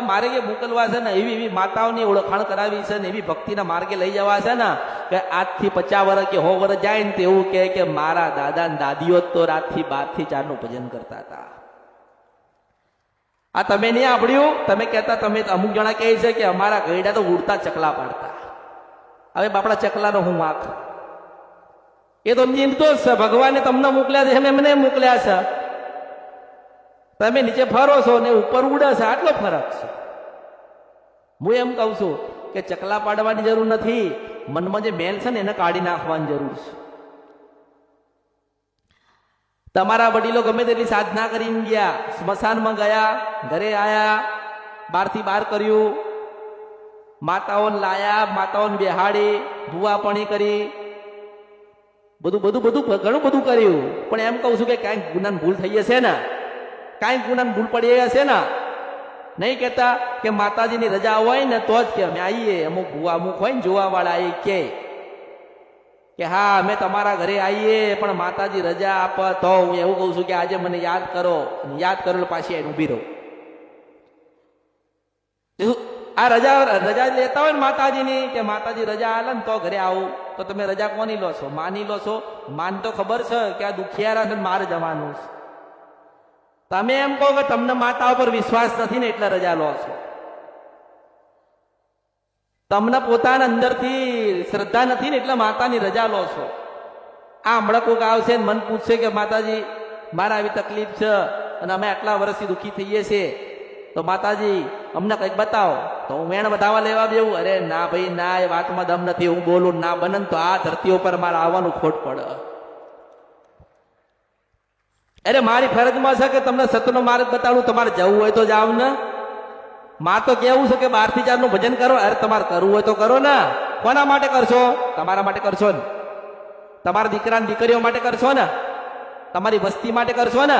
મારે કે મોકલવા છે ને એવી એવી માતાઓની ઓળખાણ કરાવી છે ને એવી ભક્તિના માર્ગે લઈ જવા છે ને કે આજથી 50 વર્ષ કે 100 વર્ષ જાય ને તો એવું કહે કે મારા દાદા ને દાદીઓ તો રાતથી 12 થી 4 નું ભજન કરતા હતા. આ તમે નહીં સાંભળ્યું? તમે કહેતા, તમે અમુક જણા કહે છે કે અમારા ગયડા તો ઉડતા ચકલા પાડતા. હવે બાપડા ચકલાનો હું વાંક? એ તો નિર્દોષ છે. ભગવાને તમને મોકલ્યા છે, એમને મોકલ્યા છે. તમે નીચે ફરો છો ને ઉપર ઉડે છે, આટલો ફરક છે. હું એમ કહું છું કે ચકલા પાડવાની જરૂર નથી, મનમાં જે મેલ છે ને એને કાઢી નાખવાની જરૂર છે. તમારા વડીલો ગમે તેટલી સાધના કરીને ગયા, સ્મશાનમાં ગયા, ઘરે આયા, 12 થી 12 કર્યું, માતાઓને લાયા, માતાઓને બેહાડી, ભૂવાપણી કરી, બધું ઘણું બધું કર્યું. પણ એમ કહું છું કે કાંઈક ગુનાની ભૂલ થઈ હશે ને, કાંઈક ગુનાની ભૂલ પડી હશે ને. નહીં કહેતા કે માતાજીની રજા હોય ને તો જ કે અમે આવીએ. અમુક ભૂવા અમુક હોય ને જોવા વાળા એ કે હા અમે તમારા ઘરે આવીએ, પણ માતાજી રજા આપે તો હું એવું કહું છું કે આજે મને યાદ કરો, યાદ કરો પાછી આવીને ઊભી રહો. આ રજા લેતા હોય ને માતાજીની, કે માતાજી રજા આલે ને તો ઘરે આવું, તો તમે રજા કોની લો છો? માની લો છો? માન તો ખબર છે કે આ દુખિયારા છે, મારે જવાનું છે. તમે એમ કહો કે તમને માતા ઉપર વિશ્વાસ નથી ને એટલે રજા લો છો. તમને પોતાના અંદરથી શ્રદ્ધા નથી ને એટલે માતાની રજા લો છો. આ હમણાં કોઈક આવશે ને મન પૂછશે કે માતાજી મારા આવી તકલીફ છે અને અમે આટલા વર્ષથી દુઃખી થઈએ છીએ, તો માતાજી અમને કંઈક બતાવો. તો હું વેણ બતાવવા લેવા બેવું? અરે ના ભાઈ ના, એ વાતમાં દમ નથી. હું બોલું ના બને તો આ ધરતી ઉપર મારે આવવાનું ખોટ પડે. અરે મારી ફરજમાં છે કે તમને સત્યનો માર્ગ બતાડું. તમારે જવું હોય તો જાવ ને. માર તો કેવું છે કે 12 થી 4 નું ભજન કરો. અરે તમારે કરવું હોય તો કરો ને. કોના માટે કરશો? તમારા માટે કરશો ને, તમારા દીકરા દીકરીઓ માટે કરશો ને, તમારી વસ્તી માટે કરશો ને.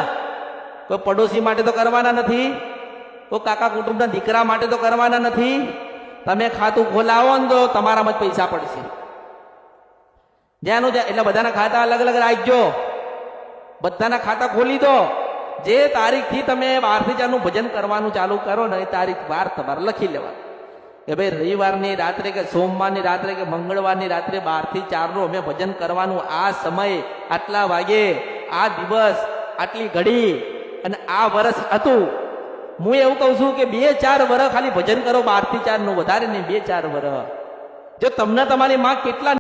કોઈ પડોશી માટે તો કરવાના નથી, કોઈ કાકા કુટુંબના દીકરા માટે તો કરવાના નથી. તમે ખાતું ખોલાવો ને તો તમારામાં જ પૈસા પડશે. જ્યાંનું એટલે બધાના ખાતા અલગ અલગ રાખજો, બધાના ખાતા ખોલી દો. જે તારીખથી તમે 12 થી 4 નું ભજન કરવાનું ચાલુ કરો ને એ તારીખ વાર તમારે લખી લેવાનું કે ભાઈ રવિવારની રાત્રે કે સોમવારની રાત્રે કે મંગળવારની રાત્રે 12 થી 4 નું અમે ભજન કરવાનું. આ સમય આટલા વાગે, આ દિવસ આટલી ઘડી અને આ વર્ષ હતું. હું એવું કહું છું કે 2-4 વર્ષ ખાલી ભજન કરો 12 થી 4 નું, વધારે નહીં. 2-4 વર્ષ જો તમને તમારી માં કેટલા